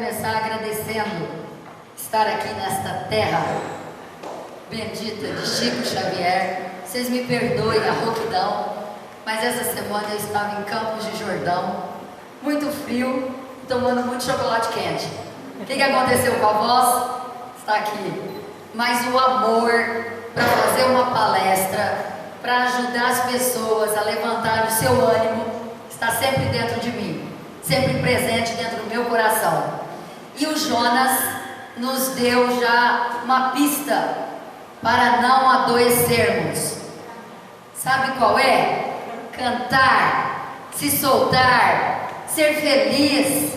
começar agradecendo estar aqui nesta terra bendita de Chico Xavier. Vocês me perdoem a rouquidão, mas essa semana eu estava em Campos de Jordão, muito frio, tomando muito chocolate quente. O que aconteceu com a voz? Está aqui. Mas o amor para fazer uma palestra, para ajudar as pessoas a levantar o seu ânimo, está sempre dentro de mim, sempre presente dentro do meu coração. E o Jonas nos deu já uma pista para não adoecermos. Sabe qual é? Cantar, se soltar, ser feliz,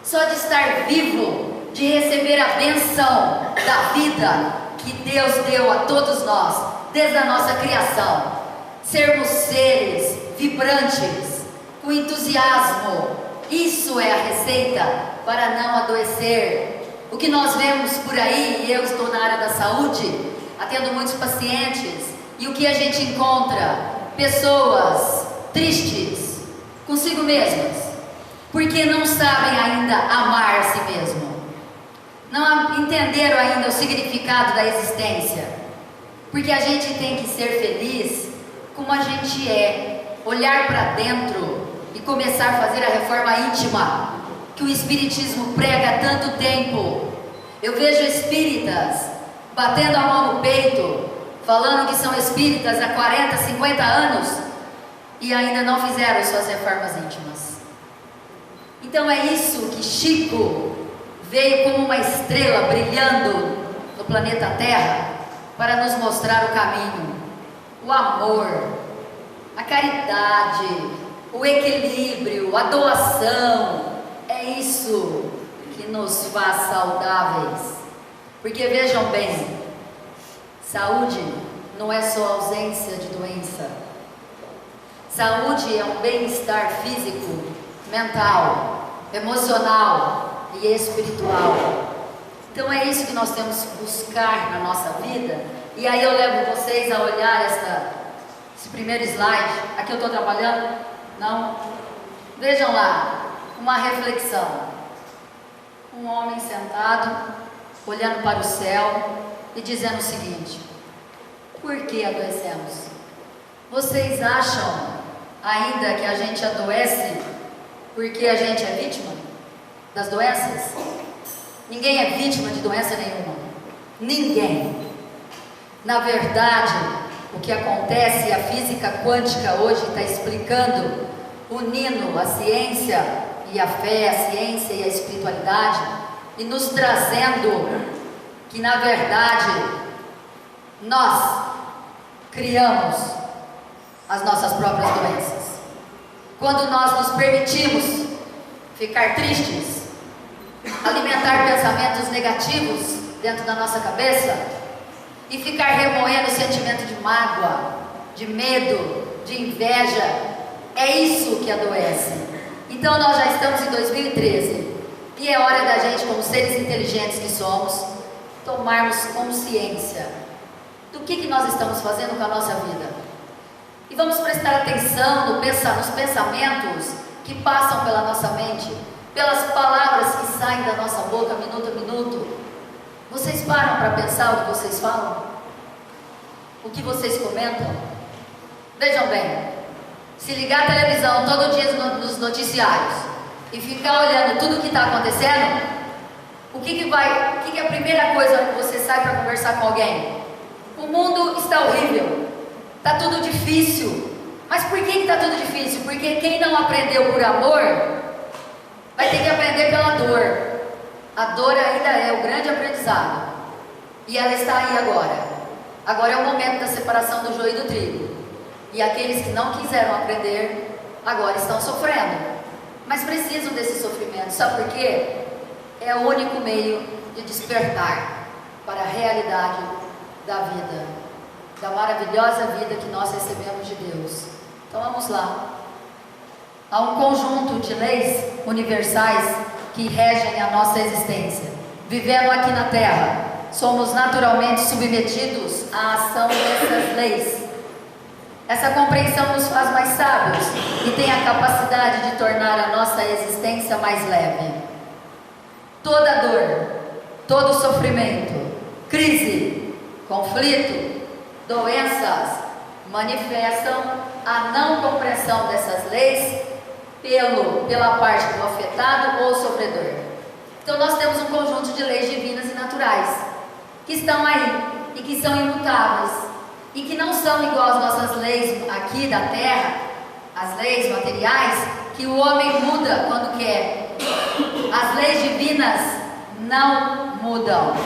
só de estar vivo, de receber a benção da vida que Deus deu a todos nós, desde a nossa criação. Sermos seres vibrantes, com entusiasmo, isso é a receita para não adoecer. O que nós vemos por aí, e eu estou na área da saúde, atendo muitos pacientes, e o que a gente encontra? Pessoas tristes consigo mesmas, porque não sabem ainda amar a si mesmo, não entenderam ainda o significado da existência, porque a gente tem que ser feliz como a gente é, olhar para dentro e começar a fazer a reforma íntima que o Espiritismo prega há tanto tempo. Eu vejo espíritas batendo a mão no peito, falando que são espíritas há 40, 50 anos e ainda não fizeram suas reformas íntimas. Então é isso que Chico veio como uma estrela brilhando no planeta Terra para nos mostrar o caminho, o amor, a caridade, o equilíbrio, a doação. É isso que nos faz saudáveis. Porque vejam bem, saúde não é só ausência de doença. Saúde é um bem-estar físico, mental, emocional e espiritual. Então é isso que nós temos que buscar na nossa vida. E aí eu levo vocês a olhar esse primeiro slide. Aqui eu estou trabalhando? Não? Vejam lá, uma reflexão. Um homem sentado, olhando para o céu e dizendo o seguinte: por que adoecemos? Vocês acham ainda que a gente adoece porque a gente é vítima das doenças? Ninguém é vítima de doença nenhuma. Ninguém. Na verdade, o que acontece, a física quântica hoje está explicando, unindo a ciência e a fé, a ciência e a espiritualidade, e nos trazendo que na verdade nós criamos as nossas próprias doenças. Quando nós nos permitimos ficar tristes, alimentar pensamentos negativos dentro da nossa cabeça e ficar remoendo o sentimento de mágoa, de medo, de inveja, é isso que adoece. Então nós já estamos em 2013 e é hora da gente, como seres inteligentes que somos, tomarmos consciência do que nós estamos fazendo com a nossa vida. E vamos prestar atenção nos pensamentos que passam pela nossa mente, pelas palavras que saem da nossa boca minuto a minuto. Vocês param para pensar o que vocês falam? O que vocês comentam? Vejam bem, se ligar a televisão todo dia nos noticiários e ficar olhando tudo o que está acontecendo, o que é a primeira coisa que você sai para conversar com alguém? O mundo está horrível, está tudo difícil. Mas por que está tudo difícil? Porque quem não aprendeu por amor vai ter que aprender pela dor. A dor ainda é o grande aprendizado e ela está aí agora. Agora é o momento da separação do joio e do trigo. E aqueles que não quiseram aprender agora estão sofrendo, mas precisam desse sofrimento. Sabe por quê? É o único meio de despertar para a realidade da vida, da maravilhosa vida que nós recebemos de Deus. Então vamos lá. Há um conjunto de leis universais que regem a nossa existência. Vivendo aqui na Terra, somos naturalmente submetidos à ação dessas leis. Essa compreensão nos faz mais sábios e tem a capacidade de tornar a nossa existência mais leve. toda dor, todo sofrimento, crise, conflito, doenças manifestam a não compreensão dessas leis pela parte do afetado ou sofredor. Então nós temos um conjunto de leis divinas e naturais que estão aí e que são imutáveis e que não são igual às nossas leis aqui da terra, as leis materiais, que o homem muda quando quer. As leis divinas não mudam,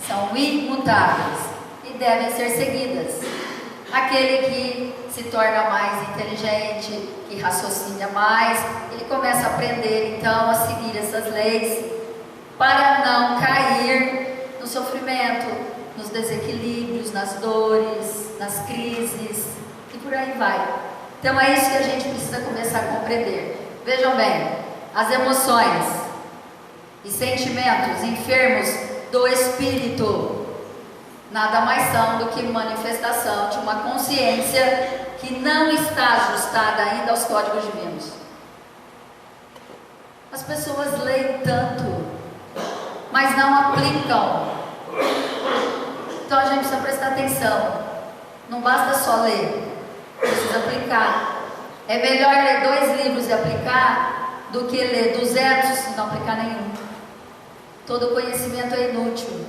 são imutáveis e devem ser seguidas. Aquele que se torna mais inteligente, que raciocina mais, ele começa a aprender então a seguir essas leis para não cair no sofrimento, nos desequilíbrios, nas dores, nas crises e por aí vai. Então é isso que a gente precisa começar a compreender. Vejam bem, as emoções e sentimentos enfermos do espírito nada mais são do que manifestação de uma consciência que não está ajustada ainda aos códigos divinos. As pessoas leem tanto, mas não aplicam. Então a gente precisa prestar atenção. Não basta só ler, precisa aplicar. É melhor ler 2 livros e aplicar do que ler 200 e não aplicar nenhum. Todo conhecimento é inútil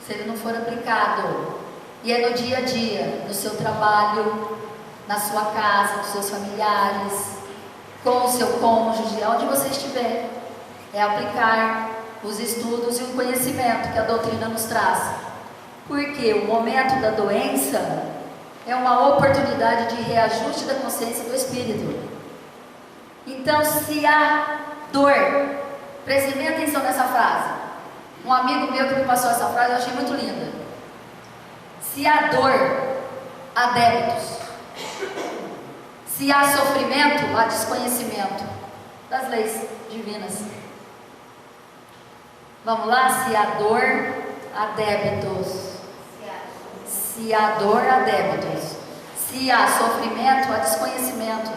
se ele não for aplicado. E é no dia a dia, no seu trabalho, na sua casa, com seus familiares, com o seu cônjuge, onde você estiver. É aplicar os estudos e o conhecimento que a doutrina nos traz. Porque o momento da doença é uma oportunidade de reajuste da consciência do espírito. Então, se há dor, prestem bem atenção nessa frase. Um amigo meu que me passou essa frase, eu achei muito linda. Se há dor, há débitos. Se há sofrimento, há desconhecimento das leis divinas. Vamos lá? Se há dor, há débitos. Se há dor, há débitos. Se há sofrimento, há desconhecimento.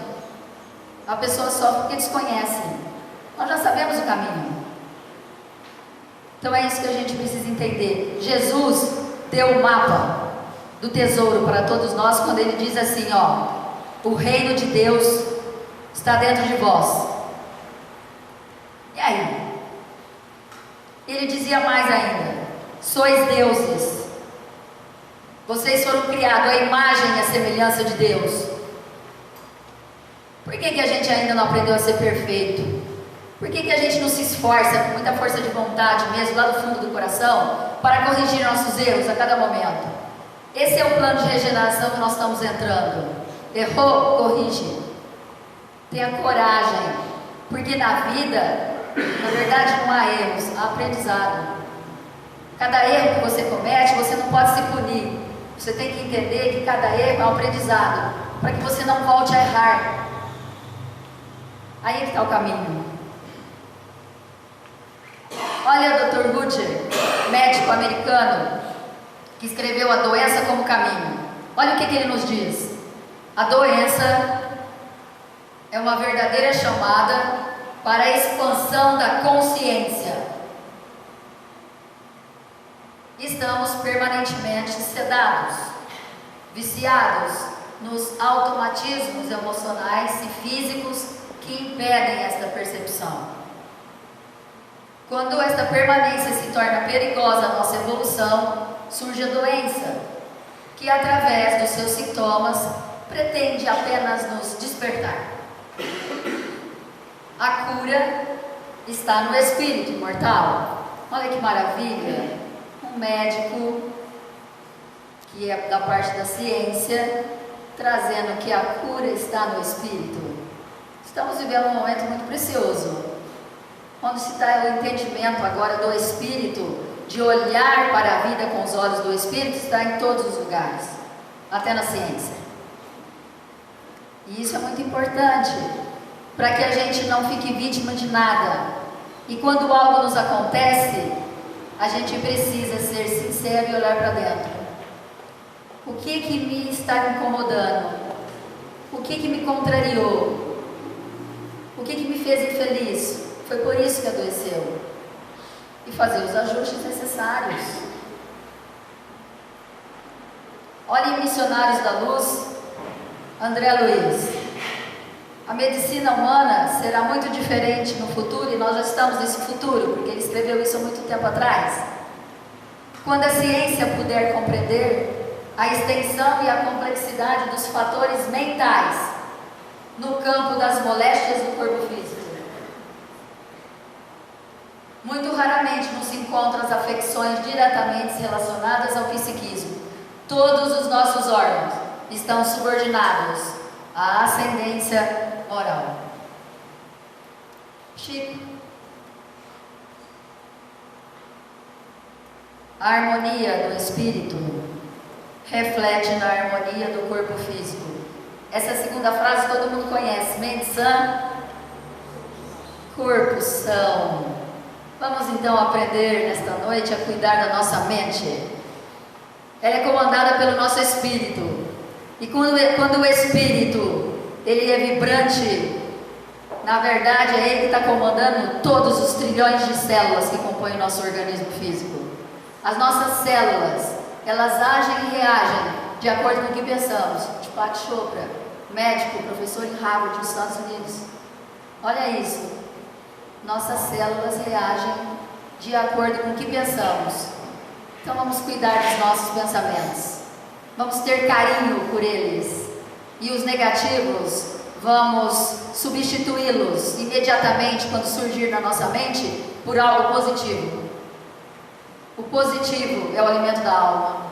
A pessoa sofre porque desconhece. Nós já sabemos o caminho. Então é isso que a gente precisa entender. Jesus deu o mapa do tesouro para todos nós quando ele diz assim, ó: o reino de Deus está dentro de vós. E aí? Ele dizia mais ainda: sois deuses. Vocês foram criados à imagem e à semelhança de Deus. Por que a gente ainda não aprendeu a ser perfeito? Por que a gente não se esforça com muita força de vontade mesmo, lá do fundo do coração, para corrigir nossos erros a cada momento? Esse é o plano de regeneração que nós estamos entrando. Errou? Corrige. Tenha coragem. Porque na vida, na verdade, não há erros, há aprendizado. Cada erro que você comete, você não pode se punir. Você tem que entender que cada erro é um aprendizado, para que você não volte a errar. Aí que está o caminho. Olha o Dr. Rutger, médico americano, que escreveu A Doença como Caminho. Olha o que ele nos diz. A doença é uma verdadeira chamada para a expansão da consciência. Estamos permanentemente sedados, viciados nos automatismos emocionais e físicos que impedem esta percepção. Quando esta permanência se torna perigosa à nossa evolução, surge a doença, que através dos seus sintomas pretende apenas nos despertar. A cura está no espírito imortal. Olha que maravilha! Um médico que é da parte da ciência, trazendo que a cura está no espírito. Estamos vivendo um momento muito precioso, onde se dá o entendimento agora do espírito, de olhar para a vida com os olhos do espírito, está em todos os lugares, até na ciência. E isso é muito importante, para que a gente não fique vítima de nada. E quando algo nos acontece, a gente precisa ser sincero e olhar para dentro. O que me está incomodando? O que me contrariou? O que me fez infeliz? Foi por isso que adoeceu. e fazer os ajustes necessários. Olhem Missionários da Luz, André Luiz. A medicina humana será muito diferente no futuro, e nós já estamos nesse futuro, porque ele escreveu isso há muito tempo atrás. Quando a ciência puder compreender a extensão e a complexidade dos fatores mentais no campo das moléstias do corpo físico. Muito raramente nos encontram as afecções diretamente relacionadas ao psiquismo. Todos os nossos órgãos estão subordinados à ascendência moral. Chico. A harmonia do espírito reflete na harmonia do corpo físico. Essa segunda frase todo mundo conhece. Mente sã, corpo são. Vamos então aprender nesta noite a cuidar da nossa mente. Ela é comandada pelo nosso espírito. E quando o espírito ele é vibrante, na verdade é ele que está comandando todos os trilhões de células que compõem o nosso organismo físico. As nossas células, elas agem e reagem de acordo com o que pensamos. Deepak Chopra, médico, professor em Harvard, nos Estados Unidos. Olha isso. Nossas células reagem de acordo com o que pensamos. Então vamos cuidar dos nossos pensamentos. Vamos ter carinho por eles. E os negativos, vamos substituí-los imediatamente quando surgir na nossa mente por algo positivo. O positivo é o alimento da alma.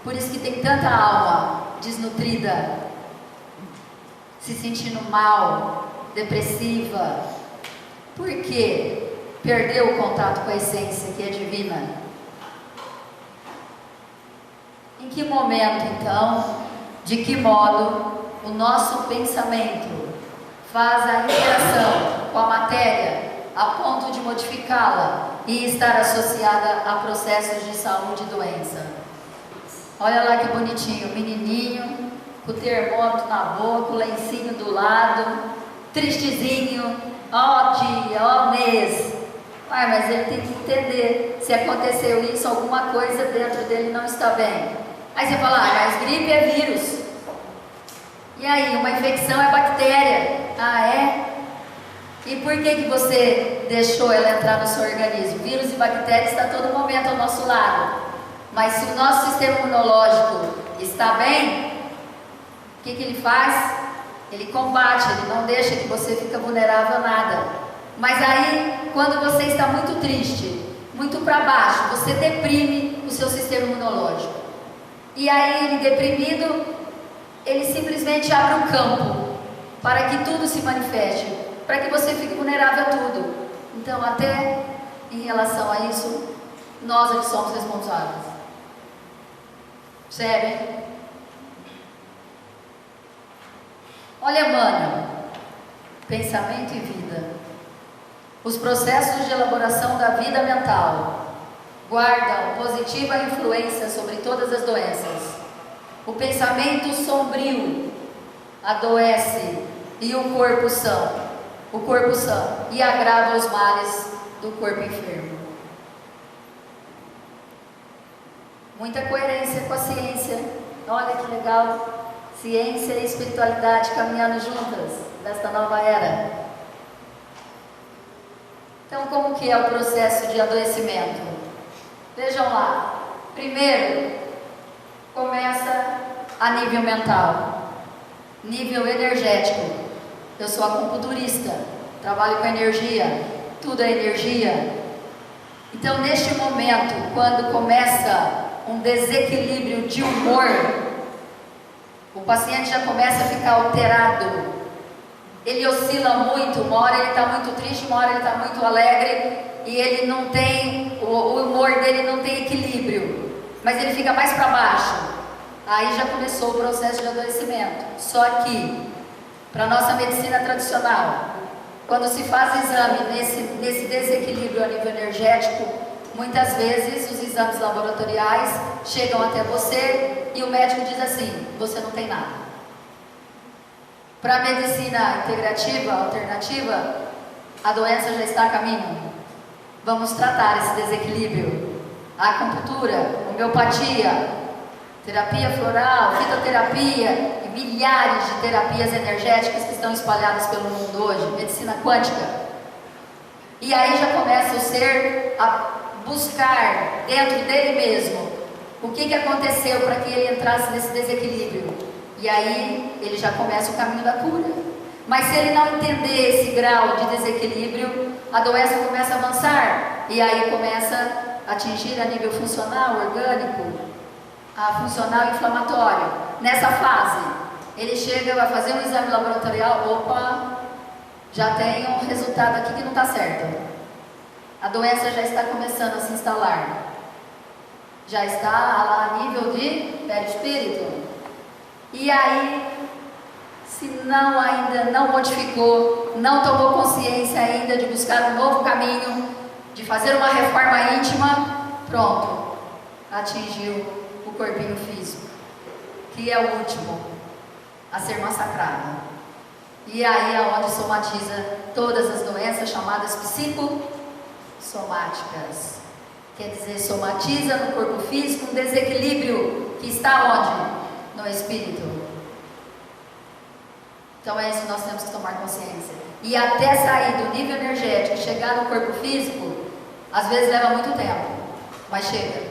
Por isso que tem tanta alma desnutrida, se sentindo mal, depressiva. Por quê? Perdeu o contato com a essência que é divina. Em que momento, então, de que modo o nosso pensamento faz a interação com a matéria a ponto de modificá-la e estar associada a processos de saúde e doença? Olha lá que bonitinho, menininho, com o termômetro na boca, o lencinho do lado, tristezinho, ó dia, ó mês. Ué, mas ele tem que entender, se aconteceu isso, alguma coisa dentro dele não está bem. Aí você fala, mas gripe é vírus. E aí, uma infecção é bactéria. Ah, é? E por que você deixou ela entrar no seu organismo? Vírus e bactérias está a todo momento ao nosso lado. Mas se o nosso sistema imunológico está bem, o que ele faz? Ele combate, ele não deixa que você fique vulnerável a nada. Mas aí, quando você está muito triste, muito para baixo, você deprime o seu sistema imunológico. E aí, ele deprimido, ele simplesmente abre um campo para que tudo se manifeste, para que você fique vulnerável a tudo. Então, até em relação a isso, nós é que somos responsáveis. Percebe? Olha, Emmanuel, pensamento e vida. Os processos de elaboração da vida mental guardam positiva influência sobre todas as doenças. O pensamento sombrio adoece e o corpo são e agrava os males do corpo enfermo. Muita coerência com a ciência. Olha que legal. Ciência e espiritualidade caminhando juntas nesta nova era. Então, como que é o processo de adoecimento? Vejam lá. Primeiro, começa a nível mental, nível energético. Eu sou acupunturista, trabalho com energia, tudo é energia. Então, neste momento, quando começa um desequilíbrio de humor, o paciente já começa a ficar alterado. Ele oscila muito, uma hora ele está muito triste, uma hora ele está muito alegre, e ele não tem, o humor dele não tem equilíbrio, mas ele fica mais para baixo. Aí já começou o processo de adoecimento. Só que, para a nossa medicina tradicional, quando se faz exame nesse desequilíbrio a nível energético, muitas vezes os exames laboratoriais chegam até você e o médico diz assim: você não tem nada. Para a medicina integrativa, alternativa, a doença já está a caminho. vamos tratar esse desequilíbrio. A acupuntura, homeopatia, terapia floral, fitoterapia e milhares de terapias energéticas que estão espalhadas pelo mundo hoje, medicina quântica. E aí já começa o ser a buscar dentro dele mesmo o que aconteceu para que ele entrasse nesse desequilíbrio. E aí ele já começa o caminho da cura. Mas se ele não entender esse grau de desequilíbrio, a doença começa a avançar. E aí começa a atingir a nível funcional, orgânico, a funcional inflamatório. Nessa fase, ele chega, vai fazer um exame laboratorial, opa, já tem um resultado aqui que não está certo. A doença já está começando a se instalar. Já está lá a nível de perispírito. E aí, se não ainda não modificou, não tomou consciência ainda de buscar um novo caminho, de fazer uma reforma íntima, pronto, atingiu o corpinho físico, que é o último a ser massacrado. E aí é onde somatiza todas as doenças chamadas psicossomáticas. Quer dizer, somatiza no corpo físico um desequilíbrio que está onde? No espírito. Então é isso que nós temos que tomar consciência. E até sair do nível energético e chegar no corpo físico, às vezes leva muito tempo, mas chega.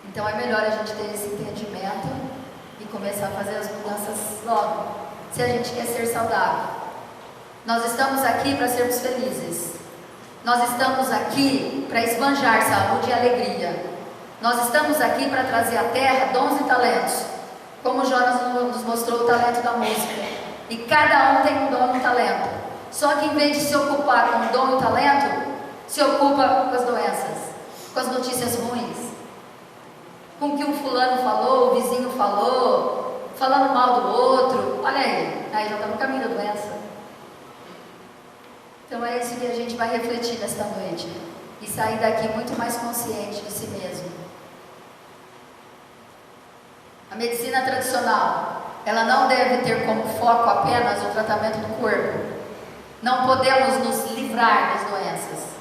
Então é melhor a gente ter esse entendimento e começar a fazer as mudanças logo, se a gente quer ser saudável. Nós estamos aqui para sermos felizes. Nós estamos aqui para esbanjar saúde e alegria. Nós estamos aqui para trazer à terra dons e talentos, como Jonas nos mostrou o talento da música. E cada um tem um dom e um talento. Só que em vez de se ocupar com o dom e o talento, se ocupa com as doenças, com as notícias ruins, com o que um fulano falou, o vizinho falou, falando mal do outro. Olha aí já está no caminho da doença. Então é isso que a gente vai refletir nesta noite e sair daqui muito mais consciente de si mesmo. A medicina tradicional, ela não deve ter como foco apenas o tratamento do corpo. Não podemos nos livrar das doenças.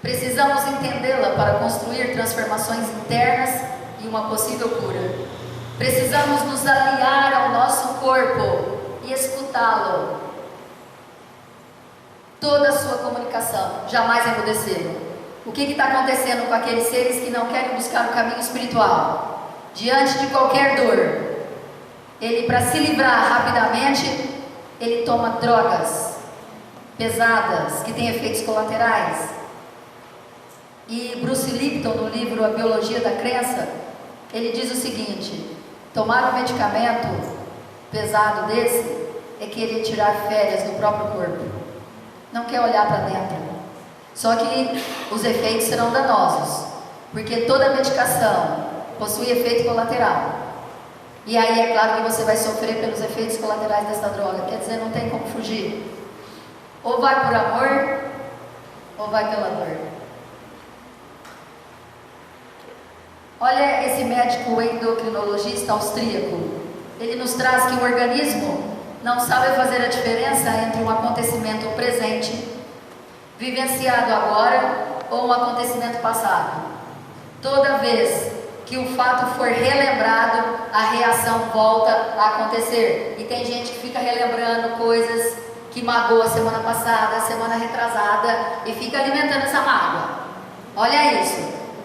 Precisamos entendê-la para construir transformações internas e uma possível cura. Precisamos nos aliar ao nosso corpo e escutá-lo. Toda a sua comunicação, jamais emudecer. O que está acontecendo com aqueles seres que não querem buscar o caminho espiritual? Diante de qualquer dor, ele, para se livrar rapidamente, ele toma drogas pesadas, que têm efeitos colaterais. E Bruce Lipton, no livro A Biologia da Crença, ele diz o seguinte: tomar um medicamento pesado desse é querer tirar férias do próprio corpo. Não quer olhar para dentro. Só que os efeitos serão danosos, porque toda medicação possui efeito colateral. E aí é claro que você vai sofrer pelos efeitos colaterais dessa droga. Quer dizer, não tem como fugir. Ou vai por amor, ou vai pela dor. Olha esse médico endocrinologista austríaco. Ele nos traz que o organismo não sabe fazer a diferença entre um acontecimento presente, vivenciado agora, ou um acontecimento passado. Toda vez que o fato for relembrado, a reação volta a acontecer. E tem gente que fica relembrando coisas que magoou a semana passada, a semana retrasada, e fica alimentando essa mágoa. Olha isso.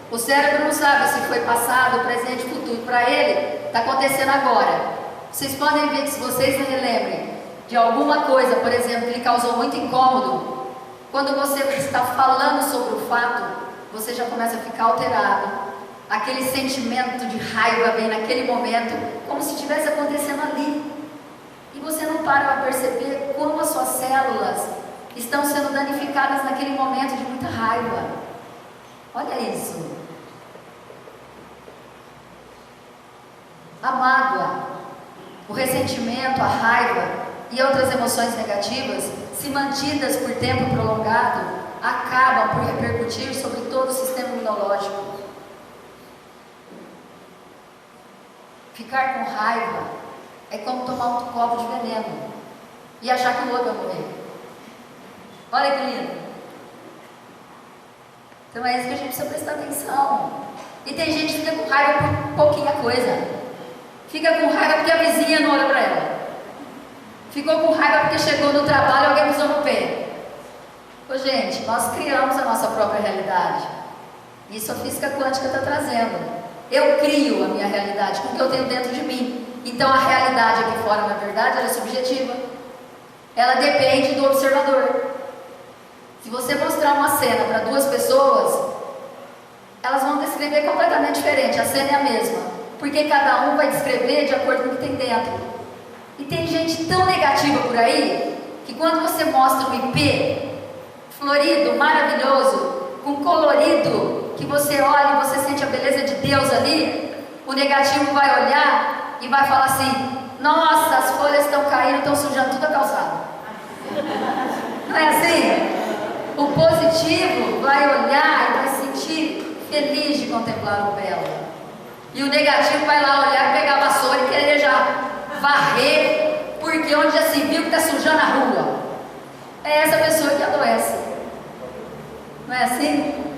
O cérebro não sabe se foi passado, presente, futuro. Para ele, está acontecendo agora. Vocês podem ver que se vocês não relembrem de alguma coisa, por exemplo, que lhe causou muito incômodo, quando você está falando sobre o fato, você já começa a ficar alterado. Aquele sentimento de raiva vem naquele momento, como se estivesse acontecendo ali. E você não para para perceber como as suas células estão sendo danificadas naquele momento de muita raiva. Olha isso. A mágoa, o ressentimento, a raiva e outras emoções negativas, se mantidas por tempo prolongado, acabam por repercutir sobre todo o sistema imunológico. Ficar com raiva é como tomar um copo de veneno e achar que o outro vai morrer. Olha que lindo. Então é isso que a gente precisa prestar atenção. E tem gente que fica com raiva por pouquinha coisa. Fica com raiva porque a vizinha não olha para ela. Ficou com raiva porque chegou no trabalho e alguém pisou no pé. Ô gente, nós criamos a nossa própria realidade. Isso a física quântica está trazendo. Eu crio a minha realidade com o que eu tenho dentro de mim. Então a realidade aqui fora, na verdade, ela é subjetiva. Ela depende do observador. Se você mostrar uma cena para duas pessoas, elas vão descrever completamente diferente. A cena é a mesma, porque cada um vai descrever de acordo com o que tem dentro. E tem gente tão negativa por aí, que quando você mostra um IP florido, maravilhoso, com colorido, que você olha e você sente a beleza de Deus ali, o negativo vai olhar e vai falar assim: nossa, as folhas estão caindo, estão sujando tudo a calçada. Não é assim? O positivo vai olhar e vai se sentir feliz de contemplar o belo. E o negativo vai lá olhar, pegar a vassoura e querer já varrer, porque onde já se viu que está sujando a rua. É essa pessoa que adoece. Não é assim?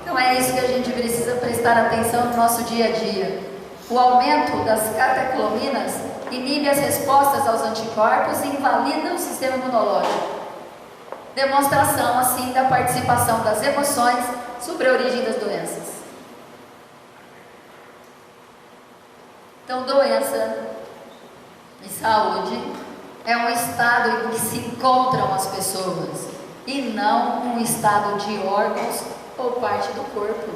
Então é isso que a gente precisa prestar atenção no nosso dia a dia. O aumento das catecolaminas inibe as respostas aos anticorpos e invalida o sistema imunológico. Demonstração, assim, da participação das emoções sobre a origem das doenças. Então, doença e saúde é um estado em que se encontram as pessoas e não um estado de órgãos ou parte do corpo.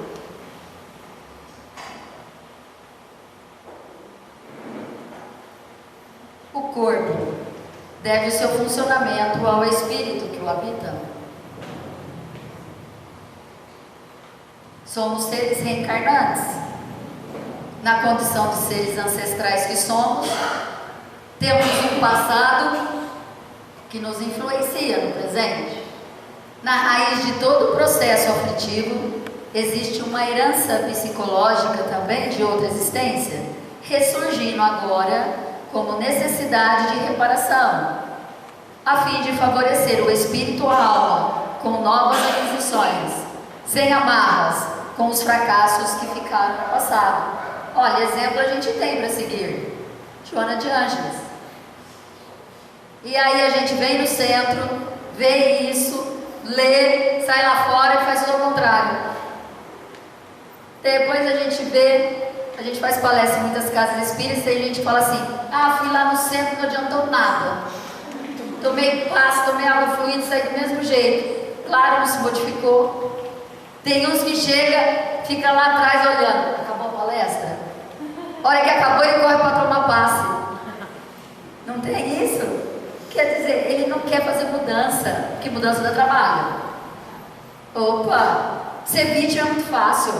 O corpo deve o seu funcionamento ao espírito que o habita. Somos seres reencarnantes. Na condição de seres ancestrais que somos, temos um passado que nos influencia no presente. Na raiz de todo o processo aflitivo, existe uma herança psicológica também de outra existência, ressurgindo agora como necessidade de reparação, a fim de favorecer o espírito ou a alma com novas aquisições, sem amarras com os fracassos que ficaram no passado. Olha, exemplo a gente tem para seguir. Joana de Ângeles. E aí a gente vem no centro, vê isso, lê, sai lá fora e faz tudo ao contrário. Depois a gente vê, a gente faz palestra em muitas casas espíritas e a gente fala assim: ah, fui lá no centro, não adiantou nada. Tomei passe, tomei água fluida, saí do mesmo jeito. Claro, não se modificou. Tem uns que chega, fica lá atrás olhando. Acabou a palestra? A hora que acabou, ele corre para tomar passe. Não tem isso? Quer dizer, ele não quer fazer mudança, porque mudança dá trabalho. Opa, ser vítima é muito fácil.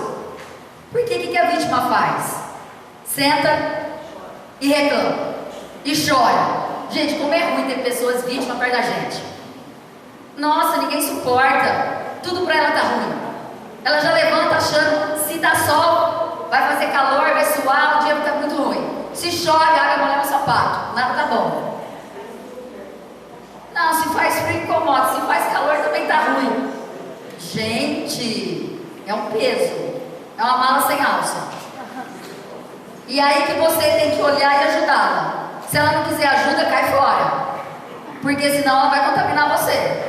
Por que a vítima faz? Senta e reclama, e chora. Gente, como é ruim ter pessoas vítimas perto da gente. Nossa, ninguém suporta. Tudo para ela tá ruim. Ela já levanta achando, se dá sol, vai fazer calor, vai suar, o dia vai estar muito ruim. Se chove, a água molha o sapato, nada tá bom. Não, se faz frio, incomoda. Se faz calor, também tá ruim. Gente, é um peso. É uma mala sem alça. E aí que você tem que olhar e ajudá-la. Se ela não quiser ajuda, cai fora. Porque senão ela vai contaminar você.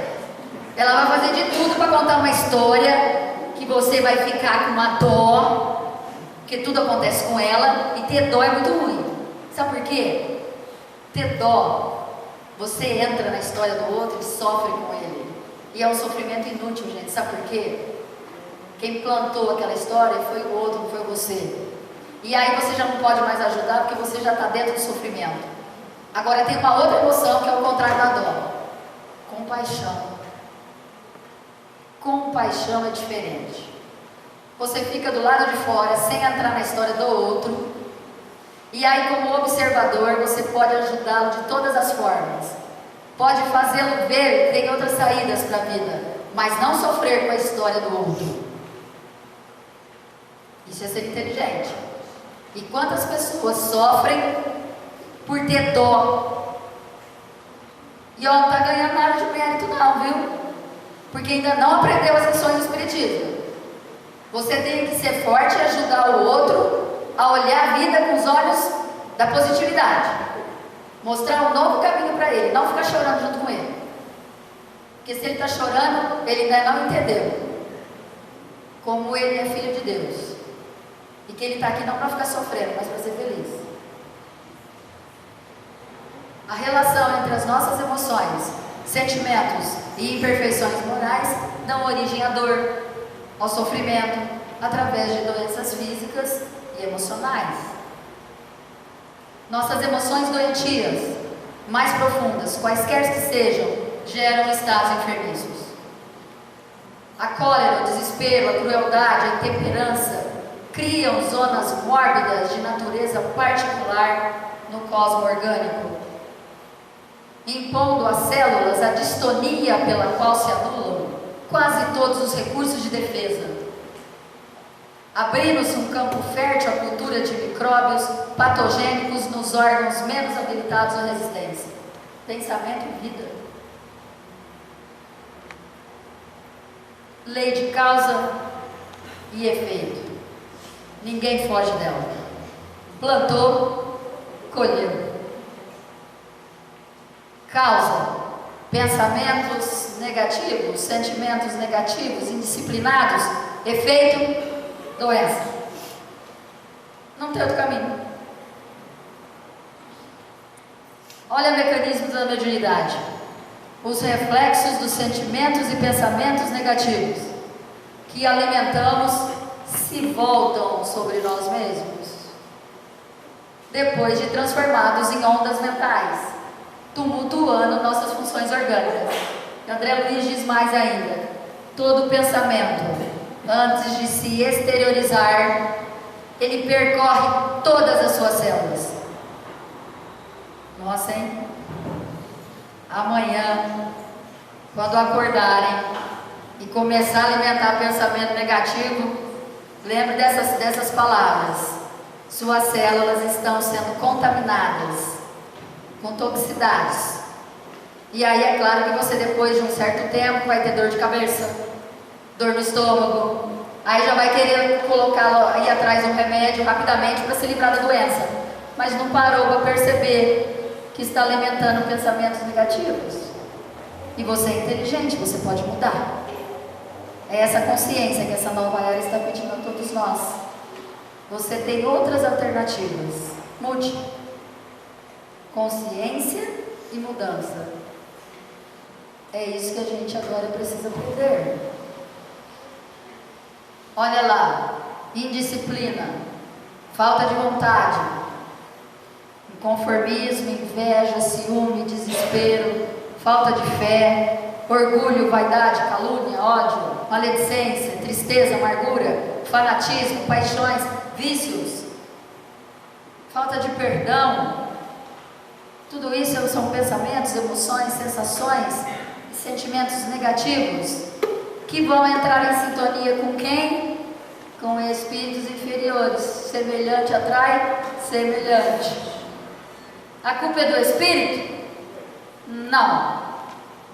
Ela vai fazer de tudo para contar uma história que você vai ficar com uma dó, porque tudo acontece com ela, e ter dó é muito ruim. Sabe por quê? Ter dó, você entra na história do outro e sofre com ele. E é um sofrimento inútil, gente. Sabe por quê? Quem plantou aquela história foi o outro, não foi você. E aí você já não pode mais ajudar, porque você já está dentro do sofrimento. Agora tem uma outra emoção que é o contrário da dó: compaixão. Compaixão é diferente. Você fica do lado de fora, sem entrar na história do outro, e aí como observador você pode ajudá-lo de todas as formas. Pode fazê-lo ver que tem outras saídas para a vida, mas não sofrer com a história do outro. Isso é ser inteligente. E quantas pessoas sofrem por ter dó? E ela não está ganhando nada de mérito não, viu? Porque ainda não aprendeu as lições do espiritismo. Você tem que ser forte e ajudar o outro a olhar a vida com os olhos da positividade. Mostrar um novo caminho para ele, não ficar chorando junto com ele. Porque se ele está chorando, ele ainda não entendeu como ele é filho de Deus. E que ele está aqui não para ficar sofrendo, mas para ser feliz. A relação entre as nossas emoções, sentimentos e imperfeições morais dão origem à dor, ao sofrimento, através de doenças físicas e emocionais. Nossas emoções doentias, mais profundas, quaisquer que sejam, geram estados enfermizos. A cólera, o desespero, a crueldade, a intemperança criam zonas mórbidas de natureza particular no cosmo orgânico, impondo às células a distonia pela qual se anulam quase todos os recursos de defesa, abrindo-se um campo fértil à cultura de micróbios patogênicos nos órgãos menos habilitados à resistência. Pensamento e vida. Lei de causa e efeito. Ninguém foge dela. Plantou, colheu. Causa: pensamentos negativos, sentimentos negativos, indisciplinados. Efeito: doença. Não tem outro caminho. Olha o mecanismo da mediunidade. Os reflexos dos sentimentos e pensamentos negativos que alimentamos se voltam sobre nós mesmos, depois de transformados em ondas mentais, tumultuando nossas funções orgânicas. André Luiz diz mais ainda: todo pensamento, antes de se exteriorizar, ele percorre todas as suas células. Nossa, hein? Amanhã, quando acordarem e começar a alimentar pensamento negativo, lembre dessas palavras. Suas células estão sendo contaminadas com toxicidades. E aí é claro que você, depois de um certo tempo, vai ter dor de cabeça, dor no estômago. Aí já vai querer ir atrás de um remédio rapidamente para se livrar da doença. Mas não parou para perceber que está alimentando pensamentos negativos. E você é inteligente, você pode mudar. É essa consciência que essa nova era está pedindo a todos nós. Você tem outras alternativas. Mude. Consciência e mudança. É isso que a gente agora precisa aprender. Olha lá: indisciplina, falta de vontade, inconformismo, inveja, ciúme, desespero, falta de fé, orgulho, vaidade, calúnia, ódio, maledicência, tristeza, amargura, fanatismo, paixões, vícios, falta de perdão. Tudo isso são pensamentos, emoções, sensações e sentimentos negativos que vão entrar em sintonia com quem? Com espíritos inferiores. Semelhante atrai semelhante. A culpa é do espírito? Não.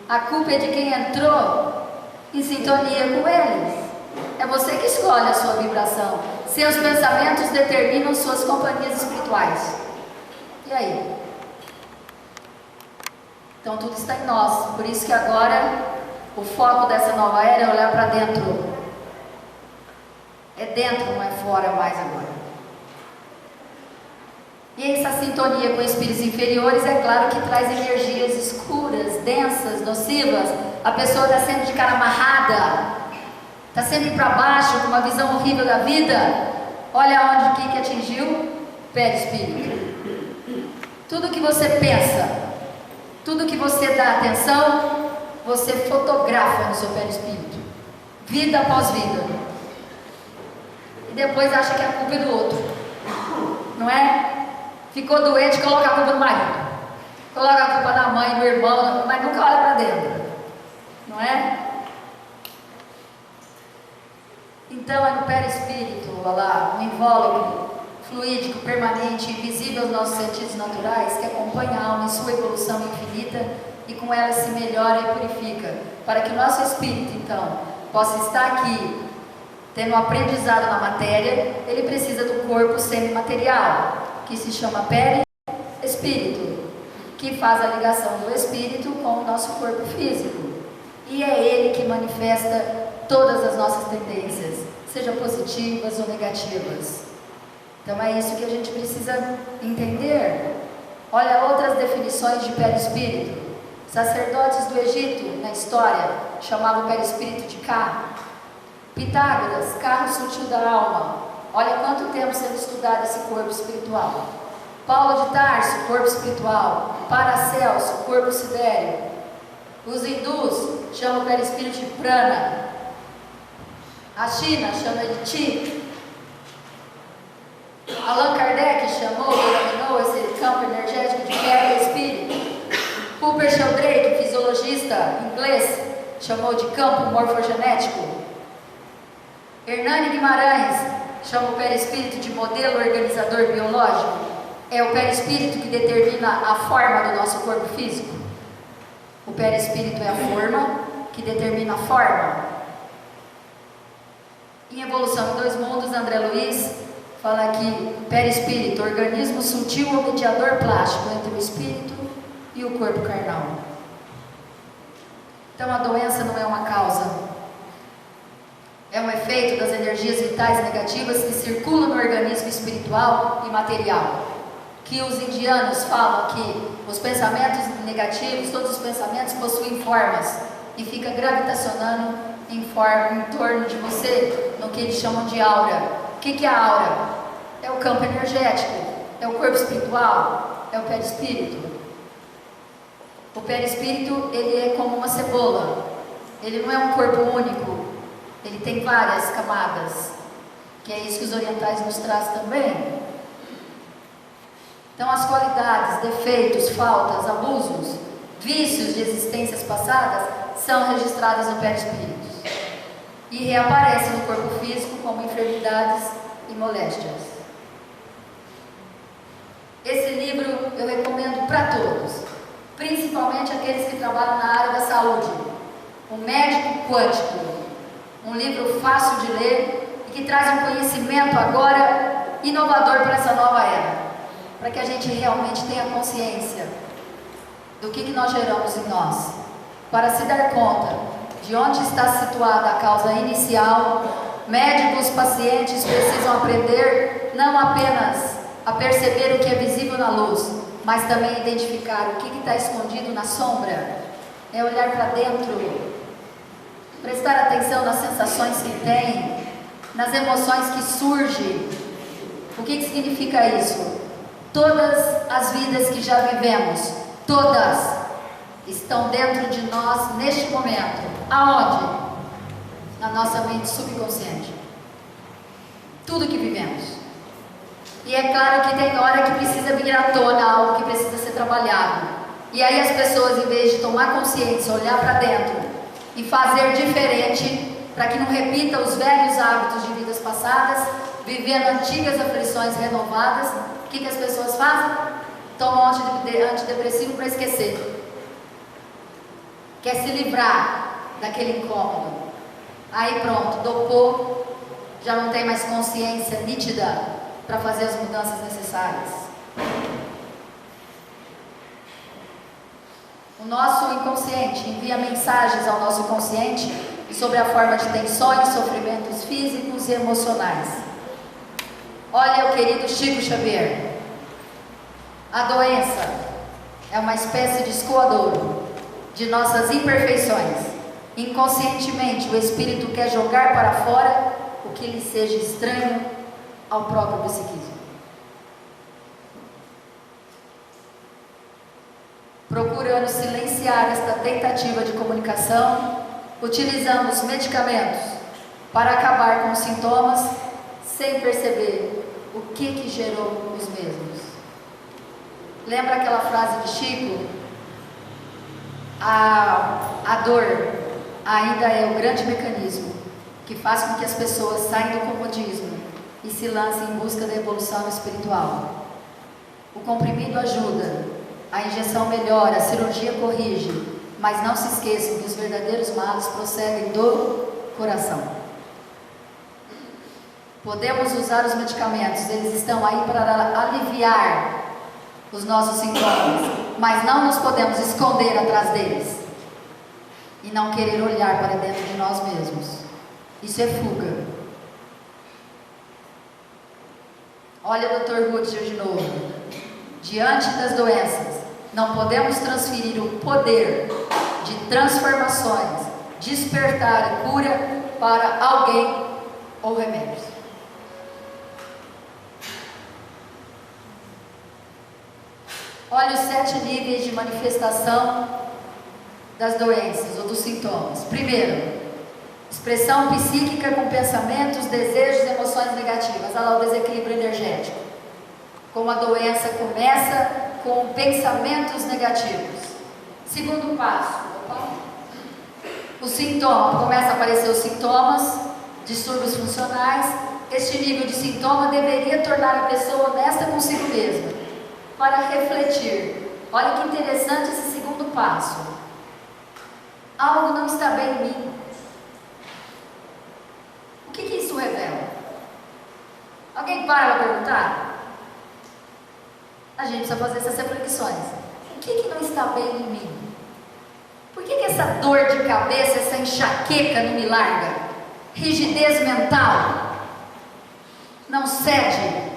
A culpa é de quem entrou em sintonia com eles. É você que escolhe a sua vibração. Seus pensamentos determinam suas companhias espirituais. E aí? Então tudo está em nós. Por isso que agora o foco dessa nova era é olhar para dentro. É dentro, não é fora mais agora. E essa sintonia com espíritos inferiores, é claro que traz energias escuras, densas, nocivas. A pessoa está sempre de cara amarrada, está sempre para baixo, com uma visão horrível da vida. Olha onde que atingiu? Perispírito. Tudo que você pensa, tudo que você dá atenção, você fotografa no seu perispírito, vida após vida. E depois acha que a culpa é do outro, não é? Ficou doente, coloca a culpa no marido, coloca a culpa na mãe, no irmão, mas nunca olha para dentro, não é? Então é no perispírito, olha lá, um invólucro fluídico, permanente, invisível aos nossos sentidos naturais, que acompanha a alma em sua evolução infinita e com ela se melhora e purifica, para que o nosso espírito, então, possa estar aqui tendo aprendizado na matéria, ele precisa do corpo semimaterial, que se chama perispírito, que faz a ligação do espírito com o nosso corpo físico. E é ele que manifesta todas as nossas tendências, sejam positivas ou negativas. Então é isso que a gente precisa entender. Olha outras definições de perispírito. Sacerdotes do Egito, na história, chamavam o perispírito de carro. Pitágoras, carro sutil da alma. Olha quanto tempo sendo estudado esse corpo espiritual. Paulo de Tarso, corpo espiritual. Paracelso, corpo sidéreo. Os hindus chamam o perispírito de prana. A China chama de chi. Allan Kardec denominou esse campo energético de perispírito. Rupert Sheldrake, fisiologista inglês, chamou de campo morfogenético. Hernani Guimarães chama o perispírito de modelo organizador biológico. É o perispírito que determina a forma do nosso corpo físico. O perispírito é a forma que determina a forma. Em Evolução em Dois Mundos, André Luiz fala que perispírito, organismo sutil ou mediador plástico entre o espírito e o corpo carnal. Então a doença não é uma causa, é um efeito das energias vitais negativas que circulam no organismo espiritual e material. Que os indianos falam que os pensamentos negativos, todos os pensamentos possuem formas e fica gravitacionando em torno de você, no que eles chamam de aura. O que é a aura? É o campo energético, é o corpo espiritual, é o perispírito. O perispírito, ele é como uma cebola, ele não é um corpo único, ele tem várias camadas, que é isso que os orientais nos trazem também. Então as qualidades, defeitos, faltas, abusos, vícios de existências passadas são registradas no perispírito e reaparecem no corpo físico como enfermidades e moléstias. Esse livro eu recomendo para todos, principalmente aqueles que trabalham na área da saúde. O Médico Quântico, um livro fácil de ler e que traz um conhecimento agora inovador para essa nova era, para que a gente realmente tenha consciência do que nós geramos em nós, para se dar conta de onde está situada a causa inicial. Médicos, pacientes precisam aprender não apenas a perceber o que é visível na luz, mas também identificar o que está escondido na sombra. É olhar para dentro, prestar atenção nas sensações que tem, nas emoções que surgem. O que significa isso? Todas as vidas que já vivemos, todas, estão dentro de nós neste momento. Aonde? Na nossa mente subconsciente. Tudo que vivemos. E é claro que tem hora que precisa vir à tona algo que precisa ser trabalhado. E aí as pessoas, em vez de tomar consciência, olhar para dentro e fazer diferente, para que não repita os velhos hábitos de vidas passadas, vivendo antigas aflições renovadas, o que as pessoas fazem? Tomam antidepressivo para esquecer. Quer se livrar daquele incômodo. Aí pronto, dopou, já não tem mais consciência nítida para fazer as mudanças necessárias. O nosso inconsciente envia mensagens ao nosso consciente sobre a forma de tensões, sofrimentos físicos e emocionais. Olha o querido Chico Xavier. A doença é uma espécie de escoadouro de nossas imperfeições. Inconscientemente, o espírito quer jogar para fora o que lhe seja estranho ao próprio psiquismo. Procurando silenciar esta tentativa de comunicação, utilizamos medicamentos para acabar com os sintomas sem perceber o que gerou os mesmos. Lembra aquela frase de Chico? A dor ainda é o grande mecanismo que faz com que as pessoas saiam do comodismo e se lancem em busca da evolução espiritual. O comprimido ajuda, a injeção melhora, a cirurgia corrige, mas não se esqueçam que os verdadeiros males procedem do coração. Podemos usar os medicamentos, eles estão aí para aliviar os nossos sintomas, mas não nos podemos esconder atrás deles e não querer olhar para dentro de nós mesmos. Isso é fuga. Olha o Dr. Rutger de novo. Diante das doenças, não podemos transferir o poder de transformações, despertar e cura para alguém ou remédios. Olha os 7 níveis de manifestação das doenças ou dos sintomas. Primeiro, expressão psíquica com pensamentos, desejos e emoções negativas. Olha lá o desequilíbrio energético. Como a doença começa com pensamentos negativos. Segundo passo, o sintoma, começa a aparecer os sintomas, distúrbios funcionais. Este nível de sintoma deveria tornar a pessoa honesta consigo mesma, para refletir. Olha que interessante esse segundo passo. Algo não está bem em mim. O que isso revela? Alguém para perguntar? A gente precisa fazer essas reflexões. O que não está bem em mim? Por que essa dor de cabeça, essa enxaqueca não me larga? Rigidez mental? Não cede?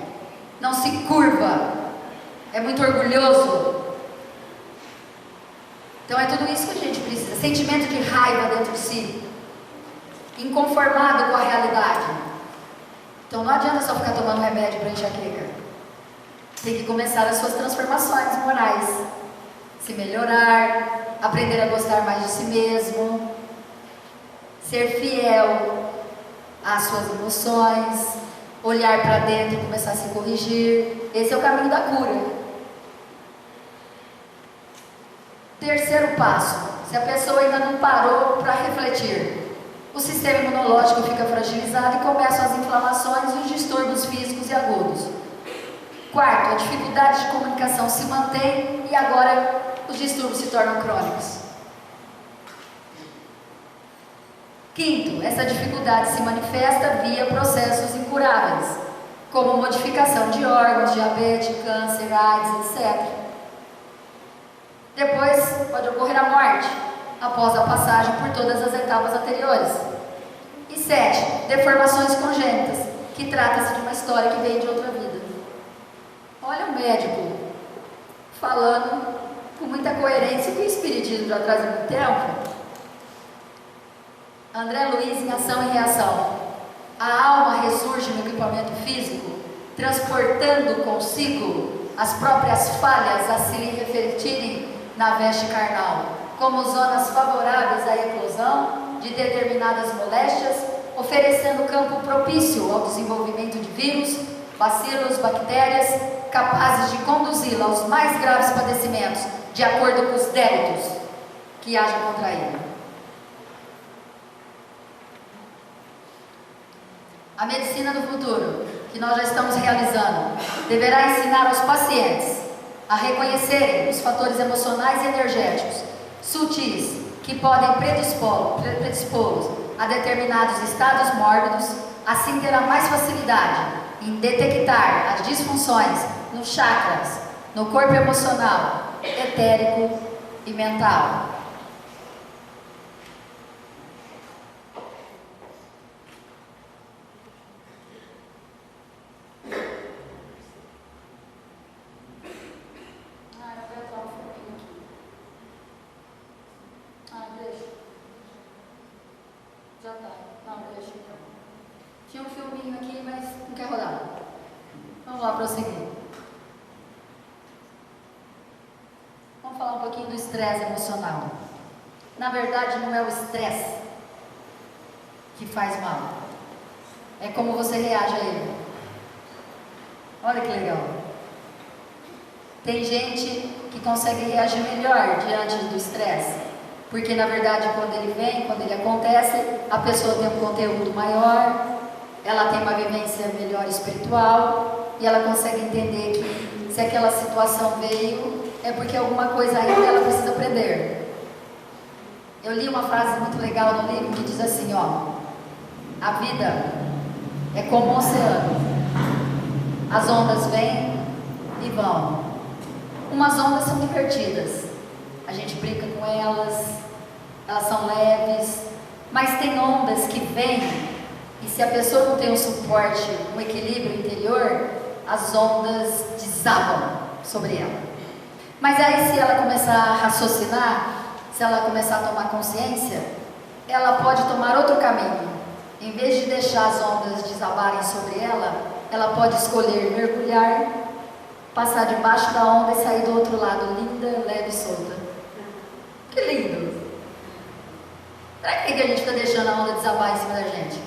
Não se curva? É muito orgulhoso? Então é tudo isso que a gente precisa. Sentimento de raiva dentro de si, inconformado com a realidade. Então não adianta só ficar tomando remédio para enxaqueca. Tem que começar as suas transformações morais, se melhorar, aprender a gostar mais de si mesmo, ser fiel às suas emoções, olhar para dentro e começar a se corrigir. Esse é o caminho da cura. Terceiro passo, se a pessoa ainda não parou para refletir, o sistema imunológico fica fragilizado e começam as inflamações e os distúrbios físicos e agudos. Quarto, a dificuldade de comunicação se mantém e agora os distúrbios se tornam crônicos. Quinto, essa dificuldade se manifesta via processos incuráveis, como modificação de órgãos, diabetes, câncer, AIDS, etc. Depois pode ocorrer a morte, após a passagem por todas as etapas anteriores. E 7, deformações congênitas, que trata-se de uma história que veio de outra vida. Olha o médico falando com muita coerência que o espiritismo já traz há muito tempo. André Luiz em Ação e Reação. A alma ressurge no equipamento físico, transportando consigo as próprias falhas a se lhe refletirem na veste carnal, como zonas favoráveis à eclosão de determinadas moléstias, oferecendo campo propício ao desenvolvimento de vírus, bacilos, bactérias, capazes de conduzi-la aos mais graves padecimentos, de acordo com os débitos que haja contra ele. A medicina do futuro, que nós já estamos realizando, deverá ensinar aos pacientes a reconhecerem os fatores emocionais e energéticos sutis que podem predispô-los a determinados estados mórbidos, assim terá mais facilidade em detectar as disfunções nos chakras, no corpo emocional, etérico e mental. Já tá. Não, deixa. Tinha um filminho aqui, mas não quer rodar. Vamos lá, prosseguir. Vamos falar um pouquinho do estresse emocional. Na verdade, não é o estresse que faz mal. É como você reage a ele. Olha que legal. Tem gente que consegue reagir melhor diante do estresse. Porque na verdade quando ele vem, quando ele acontece, a pessoa tem um conteúdo maior, ela tem uma vivência melhor espiritual e ela consegue entender que se aquela situação veio, é porque alguma coisa ainda ela precisa aprender. Eu li uma frase muito legal no livro que diz assim, ó: a vida É como um oceano. As ondas vêm e vão. Umas ondas são divertidas. A gente brinca com elas, elas são leves. Mas tem ondas que vêm e se a pessoa não tem um suporte, um equilíbrio interior, as ondas desabam sobre ela. Mas aí se ela começar a raciocinar, se ela começar a tomar consciência, ela pode tomar outro caminho. Em vez de deixar as ondas desabarem sobre ela, ela pode escolher mergulhar, passar debaixo da onda e sair do outro lado, linda, leve e solta. Que lindo! Para que a gente está deixando a onda desabar em cima da gente?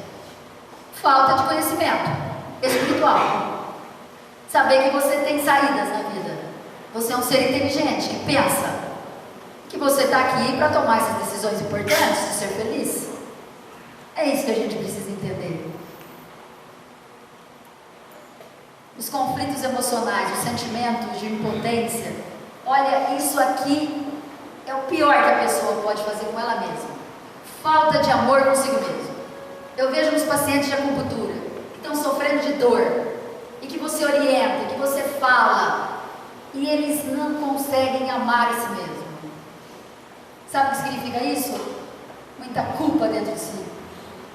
Falta de conhecimento espiritual. Saber que você tem saídas na vida. Você é um ser inteligente, que pensa. Que você está aqui para tomar essas decisões importantes, de ser feliz. É isso que a gente precisa entender. Os conflitos emocionais, os sentimentos de impotência. Olha, isso aqui é o pior que a pessoa pode fazer com ela mesma. Falta de amor consigo mesmo. Eu vejo nos pacientes de acupuntura que estão sofrendo de dor e que você orienta, que você fala e eles não conseguem amar a si mesmo. Sabe o que significa isso? Muita culpa dentro de si.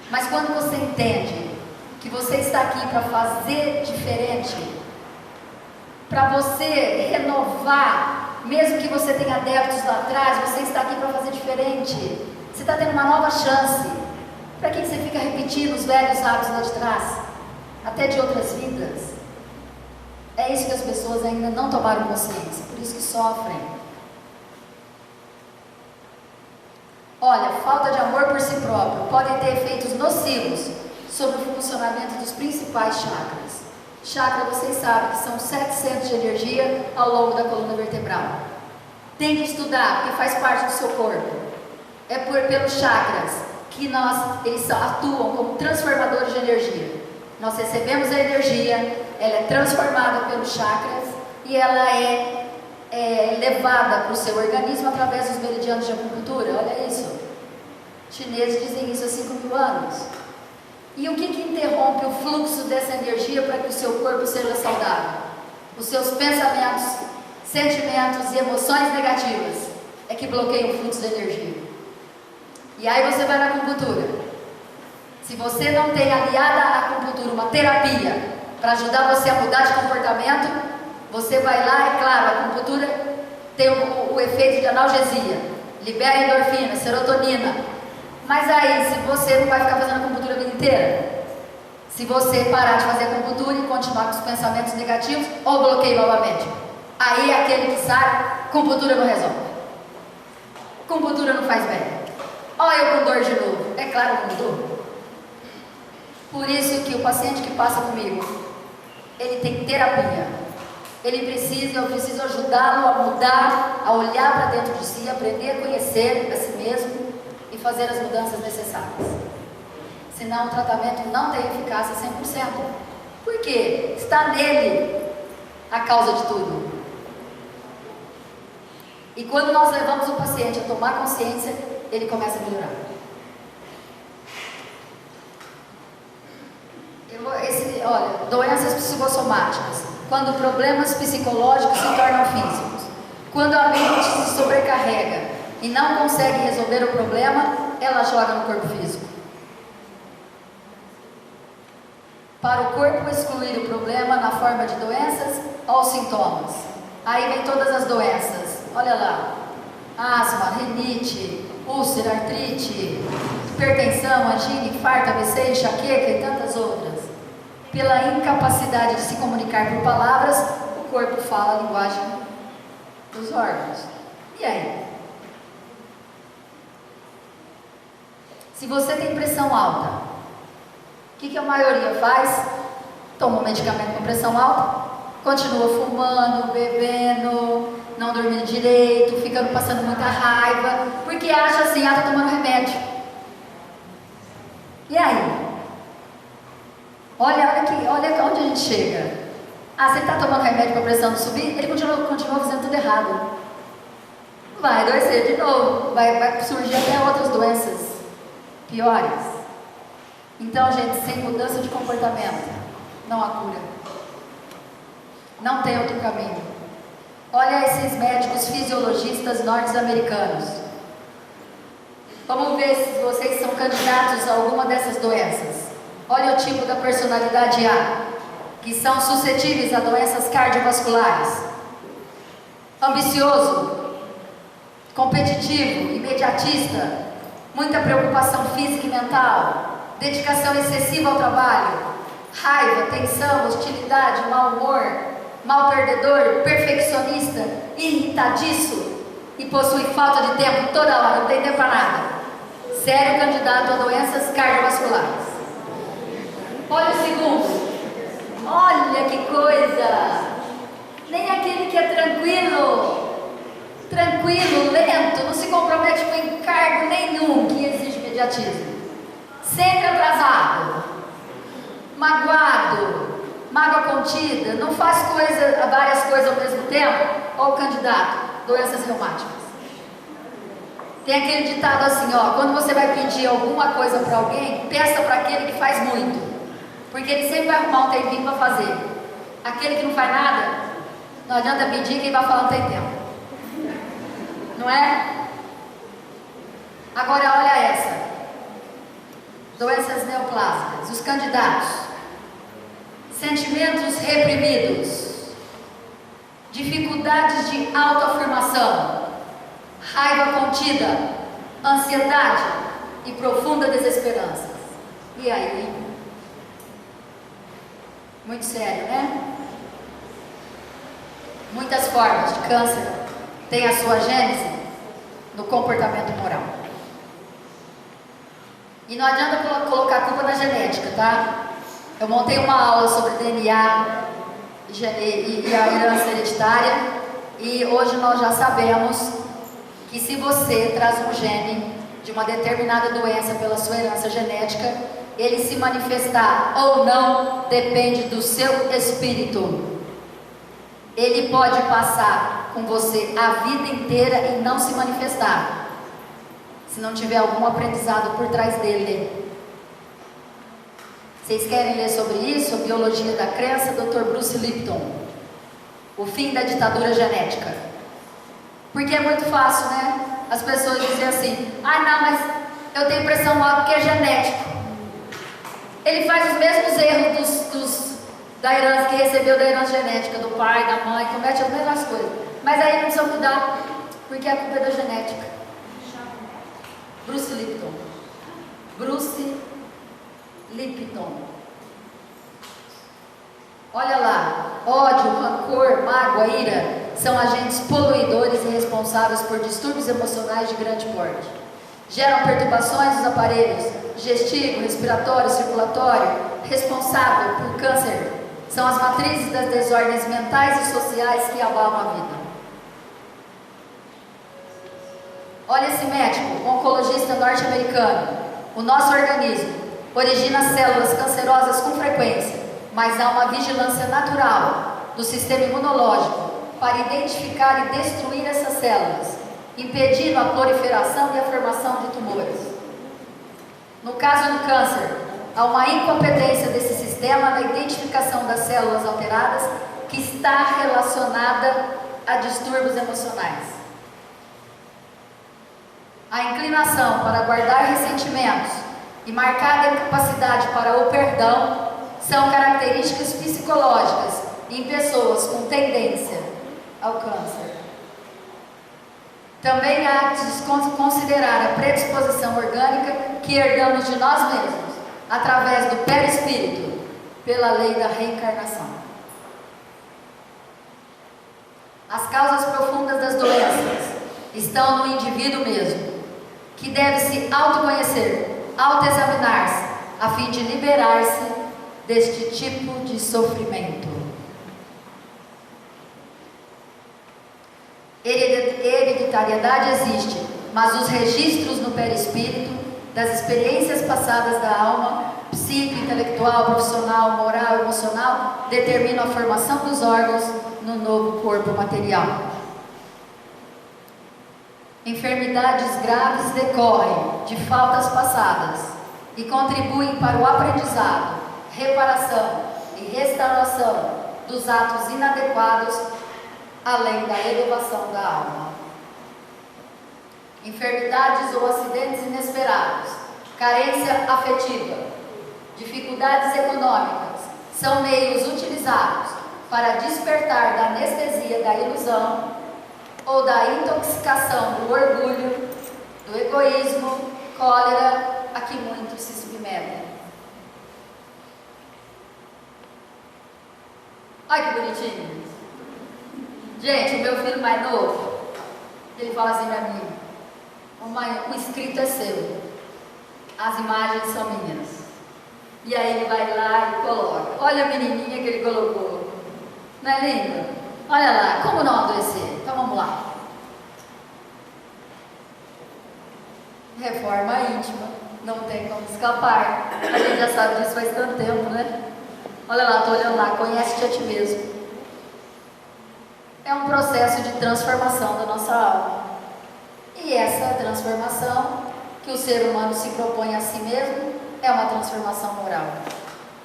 Mas quando você entende que você está aqui para fazer diferente, para você renovar, mesmo que você tenha adeptos lá atrás, você está aqui para fazer diferente. Você está tendo uma nova chance. Para que você fica repetindo os velhos hábitos lá de trás? Até de outras vidas. É isso que as pessoas ainda não tomaram consciência, por isso que sofrem. Olha, falta de amor por si próprio pode ter efeitos nocivos sobre o funcionamento dos principais chakras. Chakra, vocês sabem que são 7 centros de energia ao longo da coluna vertebral. Tem que estudar, porque faz parte do seu corpo. É pelos chakras que eles atuam como transformadores de energia. Nós recebemos a energia, ela é transformada pelos chakras e ela é levada para o seu organismo através dos meridianos de acupuntura. Olha isso. Os chineses dizem isso há 5.000 anos. E o que interrompe o fluxo dessa energia para que o seu corpo seja saudável? Os seus pensamentos, sentimentos e emoções negativas é que bloqueiam o fluxo de energia. E aí você vai na acupuntura. Se você não tem aliada à acupuntura uma terapia para ajudar você a mudar de comportamento, você vai lá, é claro, a acupuntura tem o efeito de analgesia, libera endorfina, serotonina. Mas aí, se você não vai ficar fazendo acupuntura a vida inteira, se você parar de fazer acupuntura e continuar com os pensamentos negativos, ou bloqueio novamente, aí aquele que sai, acupuntura não resolve. Acupuntura não faz bem. Olha eu com dor de novo. É claro que mudou. Por isso que o paciente que passa comigo, ele tem terapia. Eu preciso ajudá-lo a mudar, a olhar para dentro de si, aprender a conhecer a si mesmo e fazer as mudanças necessárias. Senão o tratamento não tem eficácia 100%. Por quê? Está nele a causa de tudo. E quando nós levamos o paciente a tomar consciência, ele começa a melhorar. Olha, doenças psicossomáticas. Quando problemas psicológicos se tornam físicos. Quando a mente se sobrecarrega e não consegue resolver o problema, ela joga no corpo físico. Para o corpo excluir o problema na forma de doenças ou sintomas. Aí vem todas as doenças. Olha lá. Asma, rinite, úlcera, artrite, hipertensão, angina, infarto, AVC, enxaqueca e tantas outras. Pela incapacidade de se comunicar por palavras, o corpo fala a linguagem dos órgãos. E aí? Se você tem pressão alta, o que a maioria faz? Toma um medicamento com pressão alta, continua fumando, bebendo, não dormindo direito, ficando passando muita raiva, porque acha assim, tá tomando remédio. E aí? Olha onde a gente chega. Você está tomando remédio para a pressão não subir? Ele continua fazendo tudo errado. Vai adoecer de novo, vai surgir até outras doenças piores. Então, gente, sem mudança de comportamento, não há cura. Não tem outro caminho. Olha esses médicos fisiologistas norte-americanos. Vamos ver se vocês são candidatos a alguma dessas doenças. Olha o tipo da personalidade A, que são suscetíveis a doenças cardiovasculares. Ambicioso, competitivo, imediatista, muita preocupação física e mental, dedicação excessiva ao trabalho, raiva, tensão, hostilidade, mau humor, mal perdedor, perfeccionista, irritadiço e possui falta de tempo toda hora, não tem tempo para nada. Sério candidato a doenças cardiovasculares. Olha o segundo. Olha que coisa! Nem aquele que é tranquilo, lento, não se compromete com encargo nenhum que exige imediatismo. Sempre atrasado, magoado, mágoa contida, não faz várias coisas ao mesmo tempo. Olha o candidato, doenças reumáticas. Tem aquele ditado assim, ó, quando você vai pedir alguma coisa para alguém, peça para aquele que faz muito, porque ele sempre vai arrumar um tempinho para fazer. Aquele que não faz nada, não adianta pedir que ele vai falar não tem tempo. Não é? Agora olha essa. Doenças neoplásicas. Os candidatos. Sentimentos reprimidos. Dificuldades de autoafirmação. Raiva contida. Ansiedade e profunda desesperança. E aí? Muito sério, né? Muitas formas de câncer têm a sua gênese no comportamento moral. E não adianta colocar a culpa na genética, tá? Eu montei uma aula sobre DNA e a herança hereditária, e hoje nós já sabemos que se você traz um gene de uma determinada doença pela sua herança genética, ele se manifestar ou não depende do seu espírito. Ele pode passar com você a vida inteira e não se manifestar, se não tiver algum aprendizado por trás dele. Vocês querem ler sobre isso? A Biologia da Crença, Dr. Bruce Lipton. O fim da ditadura genética. Porque é muito fácil, né? As pessoas dizem assim, não, mas eu tenho pressão alta porque é genético. Ele faz os mesmos erros da herança que recebeu da herança genética, do pai, da mãe, comete as mesmas coisas. Mas aí não precisa mudar, porque a culpa é da genética. Bruce Lipton. Bruce Lipton. Olha lá, ódio, rancor, mágoa, ira são agentes poluidores e responsáveis por distúrbios emocionais de grande porte. Geram perturbações dos aparelhos digestivo, respiratório, circulatório, responsável por câncer. São as matrizes das desordens mentais e sociais que abalam a vida. Olha esse médico, oncologista norte-americano. O nosso organismo origina células cancerosas com frequência, mas há uma vigilância natural do sistema imunológico para identificar e destruir essas células, impedindo a proliferação e a formação de tumores. No caso do câncer, há uma incompetência desse sistema na identificação das células alteradas que está relacionada a distúrbios emocionais. A inclinação para guardar ressentimentos e marcada incapacidade para o perdão são características psicológicas em pessoas com tendência ao câncer. Também há de considerar a predisposição orgânica que herdamos de nós mesmos, através do perispírito, pela lei da reencarnação. As causas profundas das doenças estão no indivíduo mesmo, que deve se autoconhecer, autoexaminar-se, a fim de liberar-se deste tipo de sofrimento. Hereditariedade existe, mas os registros no perispírito das experiências passadas da alma, psíquica, intelectual, profissional, moral, emocional, determinam a formação dos órgãos no novo corpo material. Enfermidades graves decorrem de faltas passadas, e contribuem para o aprendizado, reparação e restauração dos atos inadequados, além da elevação da alma. Enfermidades ou acidentes inesperados, carência afetiva, dificuldades econômicas são meios utilizados para despertar da anestesia da ilusão ou da intoxicação do orgulho, do egoísmo, cólera a que muitos se submetem. Olha que bonitinho. Gente, o meu filho mais novo, ele fala assim pra mim: mamãe, o escrito é seu, as imagens são minhas. E aí ele vai lá e coloca. Olha a menininha que ele colocou. Não é lindo? Olha lá, como não adoecer? Então vamos lá. Reforma íntima, não tem como escapar. A gente já sabe disso faz tanto tempo, né? Olha lá, estou olhando lá, conhece-te a ti mesmo. É um processo de transformação da nossa alma. E essa transformação que o ser humano se propõe a si mesmo é uma transformação moral.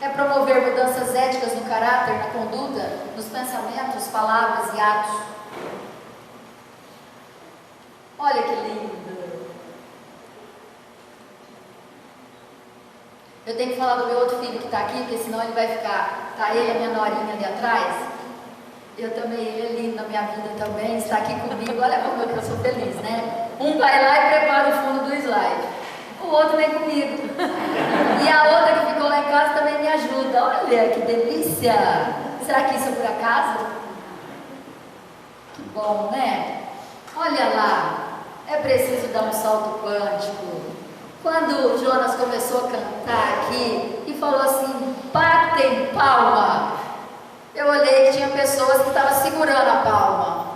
É promover mudanças éticas no caráter, na conduta, nos pensamentos, palavras e atos. Olha que lindo! Eu tenho que falar do meu outro filho que está aqui, porque senão ele vai ficar. Está ele, a minha norinha ali atrás. Eu também, ele é lindo na minha vida também, está aqui comigo. Olha como eu sou feliz, né? Um vai lá e prepara o fundo do slide. O outro vem comigo. E a outra que ficou lá em casa também me ajuda. Olha que delícia! Será que isso é por acaso? Que bom, né? Olha lá, é preciso dar um salto quântico. Quando o Jonas começou a cantar aqui e falou assim: batem palma, eu olhei que tinha pessoas que estavam segurando a palma,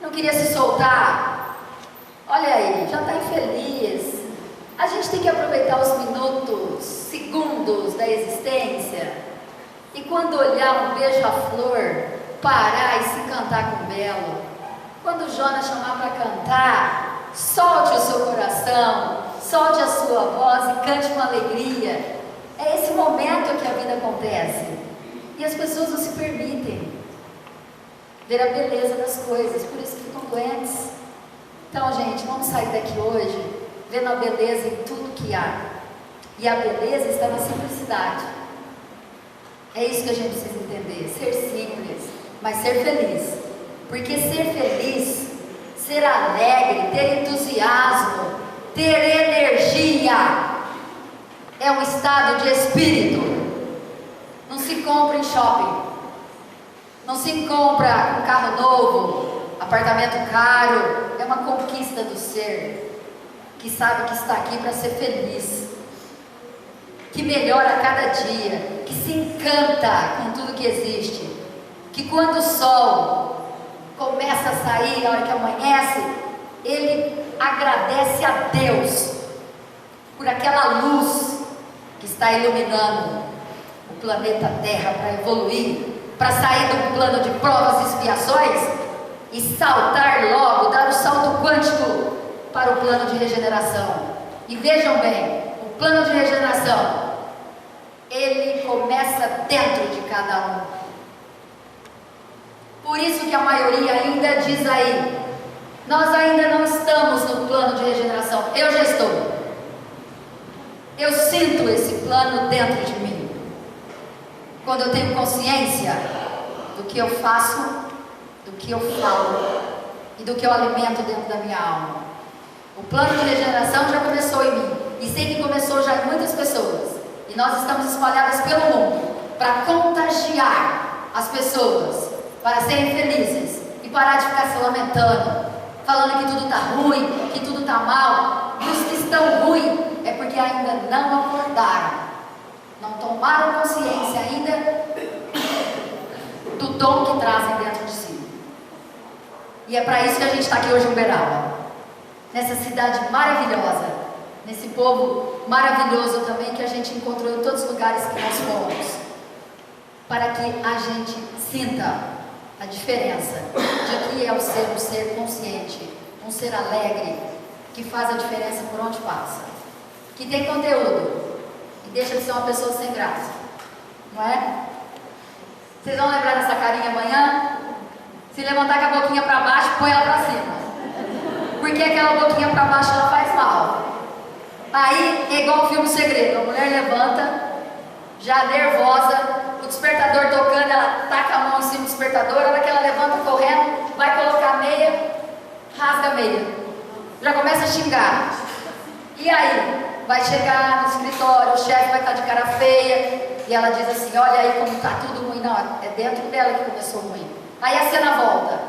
não queria se soltar. Olha aí, já está infeliz. A gente tem que aproveitar os minutos, segundos da existência, e quando olhar um beija-flor, parar e se cantar com belo. Quando o Jonas chamar para cantar, solte o seu coração, solte a sua voz e cante com alegria. É esse momento que a vida acontece. E as pessoas não se permitem ver a beleza das coisas, por isso que ficam doentes. Então, gente, vamos sair daqui hoje vendo a beleza em tudo que há. E a beleza está na simplicidade. É isso que a gente precisa entender. Ser simples, mas ser feliz. Porque ser feliz, ser alegre, ter entusiasmo, ter energia, é um estado de espírito. Não se compra em shopping, não se compra um carro novo, apartamento caro. É uma conquista do ser, que sabe que está aqui para ser feliz, que melhora a cada dia, que se encanta com tudo que existe, que quando o sol começa a sair, a hora que amanhece, ele agradece a Deus por aquela luz que está iluminando o planeta Terra para evoluir, para sair do plano de provas e expiações e saltar logo, dar o salto quântico para o plano de regeneração. E vejam bem, o plano de regeneração, ele começa dentro de cada um. Por isso que a maioria ainda diz aí: nós ainda não estamos no plano de regeneração. Eu já estou. Eu sinto esse plano dentro de mim. Quando eu tenho consciência do que eu faço, do que eu falo e do que eu alimento dentro da minha alma. O plano de regeneração já começou em mim. E sei que começou já em muitas pessoas. E nós estamos espalhadas pelo mundo para contagiar as pessoas, para serem felizes e parar de ficar se lamentando, falando que tudo está ruim, que tudo está mal. E os que estão ruins é porque ainda não acordaram, não tomaram consciência ainda do dom que trazem dentro de si. E é para isso que a gente está aqui hoje em Uberaba, nessa cidade maravilhosa, nesse povo maravilhoso também que a gente encontrou em todos os lugares que nós fomos, para que a gente sinta a diferença de que é o ser um ser consciente, um ser alegre, que faz a diferença por onde passa. que tem conteúdo e deixa de ser uma pessoa sem graça, não é? Vocês vão lembrar dessa carinha amanhã? Se levantar com a boquinha para baixo, põe ela para cima, porque aquela boquinha para baixo ela faz mal. Aí é igual o filme Segredo, a mulher levanta, já nervosa, o despertador tocando, ela taca a mão em cima do despertador, a hora que ela levanta correndo, vai colocar a meia, rasga a meia, já começa a xingar. E aí, vai chegar no escritório, o chefe vai estar de cara feia, e ela diz assim, olha aí como está tudo ruim. Não, é dentro dela que começou ruim. Aí a cena volta,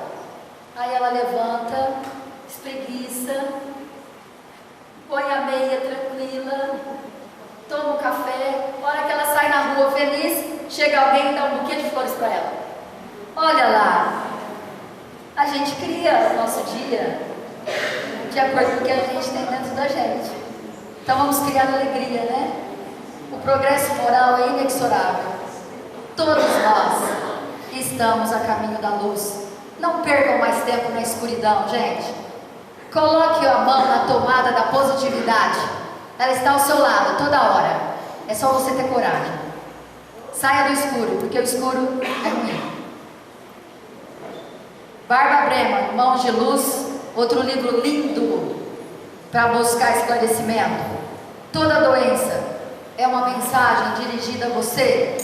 aí ela levanta, espreguiça, põe a meia tranquila, toma um café. A hora que ela sai na rua feliz, chega alguém e dá um buquê de flores para ela. Olha lá, a gente cria o nosso dia de acordo com o que a gente tem dentro da gente. Então vamos criar alegria, né? O progresso moral é inexorável. Todos nós estamos a caminho da luz. Não percam mais tempo na escuridão, gente. Coloque a mão na tomada da positividade. Ela está ao seu lado toda hora. É só você ter coragem. Saia do escuro, porque o escuro é ruim. Barbara Bremer, Mãos de Luz, outro livro lindo para buscar esclarecimento. Toda doença é uma mensagem dirigida a você,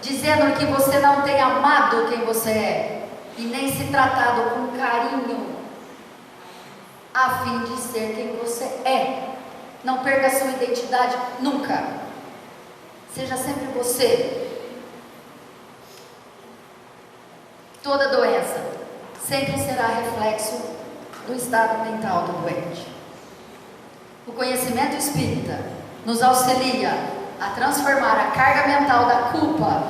dizendo que você não tem amado quem você é e nem se tratado com carinho a fim de ser quem você é. Não perca a sua identidade nunca. Seja sempre você. Toda doença sempre será reflexo do estado mental do doente. O conhecimento espírita nos auxilia a transformar a carga mental da culpa,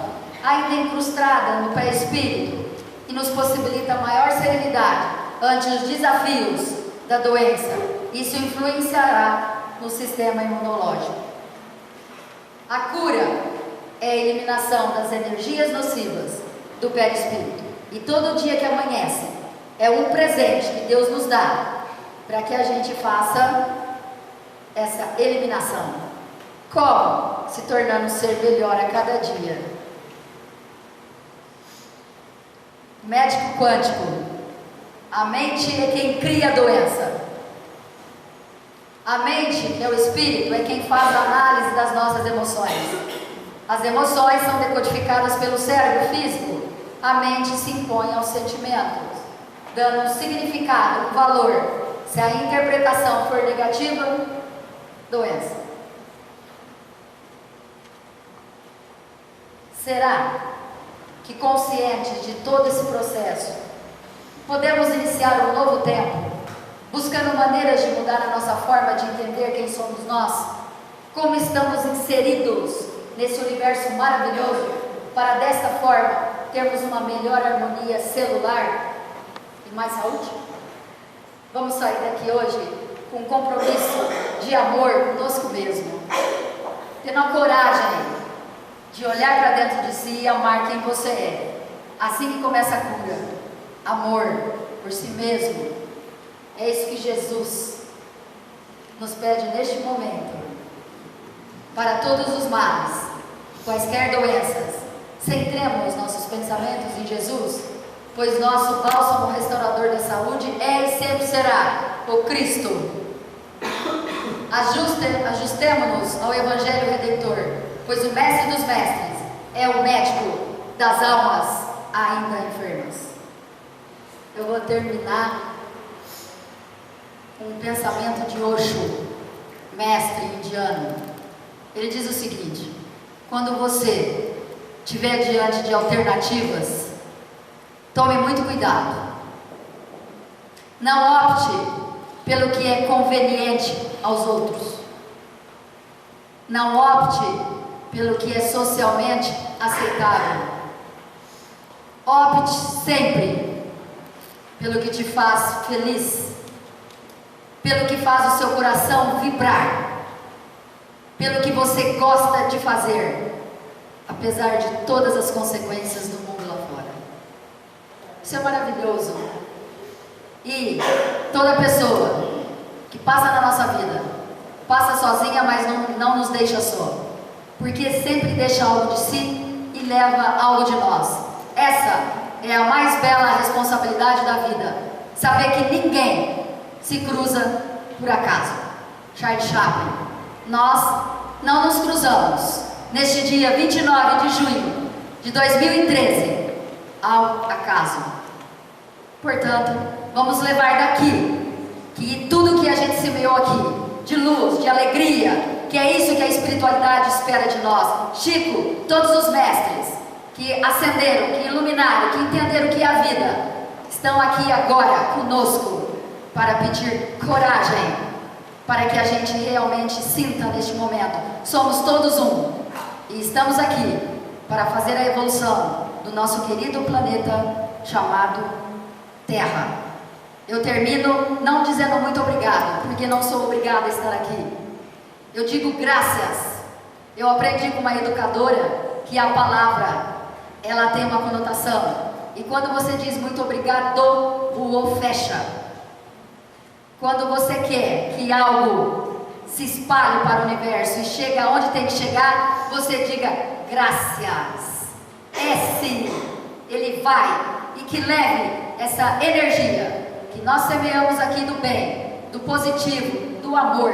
ainda incrustada no pré-espírito, e nos possibilita maior serenidade ante os desafios da doença. Isso influenciará no sistema imunológico. A cura é a eliminação das energias nocivas do perispírito. E todo dia que amanhece é um presente que Deus nos dá para que a gente faça essa eliminação. Como? Se tornando um ser melhor a cada dia. Médico quântico. A mente é quem cria a doença. A mente, que é o espírito, é quem faz a análise das nossas emoções. As emoções são decodificadas pelo cérebro físico. A mente se impõe aos sentimentos, dando um significado, um valor. Se a interpretação for negativa, doença. Será que, conscientes de todo esse processo, podemos iniciar um novo tempo, buscando maneiras de mudar a nossa forma de entender quem somos nós? Como estamos inseridos nesse universo maravilhoso, para desta forma termos uma melhor harmonia celular e mais saúde? Vamos sair daqui hoje com um compromisso de amor conosco mesmo, tendo a coragem de olhar para dentro de si e amar quem você é. Assim que começa a cura. Amor por si mesmo. É isso que Jesus nos pede neste momento. Para todos os males, quaisquer doenças, centremos nossos pensamentos em Jesus, pois nosso bálsamo restaurador da saúde é e sempre será o Cristo. Ajustemo-nos ao Evangelho Redentor, pois o Mestre dos Mestres é o médico das almas ainda enfermas. Eu vou terminar com um pensamento de Osho, mestre indiano. Ele diz o seguinte: quando você estiver diante de alternativas, tome muito cuidado. Não opte pelo que é conveniente aos outros. Não opte pelo que é socialmente aceitável. Opte sempre pelo que te faz feliz, pelo que faz o seu coração vibrar, pelo que você gosta de fazer, apesar de todas as consequências do mundo lá fora. Isso é maravilhoso. E toda pessoa que passa na nossa vida passa sozinha, mas não nos deixa só. Porque sempre deixa algo de si e leva algo de nós. Essa é a mais bela responsabilidade da vida. Saber que ninguém se cruza por acaso. Charles Chaplin. Nós não nos cruzamos neste dia 29 de junho de 2013 ao acaso. Portanto, vamos levar daqui que tudo que a gente semeou aqui, de luz, de alegria, que é isso que a espiritualidade espera de nós. Chico, todos os mestres que ascenderam, que iluminaram, que entenderam o que é a vida, estão aqui agora conosco para pedir coragem, para que a gente realmente sinta neste momento. Somos todos um e estamos aqui para fazer a evolução do nosso querido planeta chamado Terra. Eu termino não dizendo muito obrigado, porque não sou obrigada a estar aqui. Eu digo graças. Eu aprendi com uma educadora que a palavra, ela tem uma conotação. E quando você diz muito obrigado, voou, fecha. Quando você quer que algo se espalhe para o universo e chegue aonde tem que chegar, você diga graças. É sim, ele vai, e que leve essa energia que nós semeamos aqui do bem, do positivo, do amor,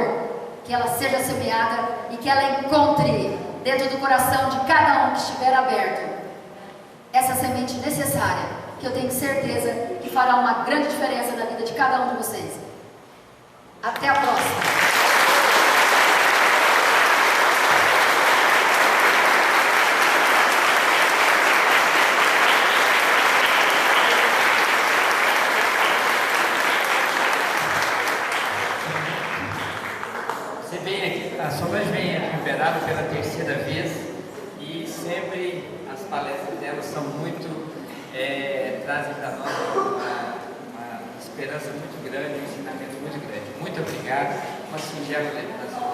que ela seja semeada e que ela encontre dentro do coração de cada um que estiver aberto essa semente necessária, que eu tenho certeza que fará uma grande diferença na vida de cada um de vocês. Até a próxima! Você vem aqui, a Solange vem aqui em Uberaba pela terceira vez e sempre as palestras dela são muito, trazem para nós uma esperança muito grande, um ensinamento muito grande. Muito obrigado, uma singela lembrança.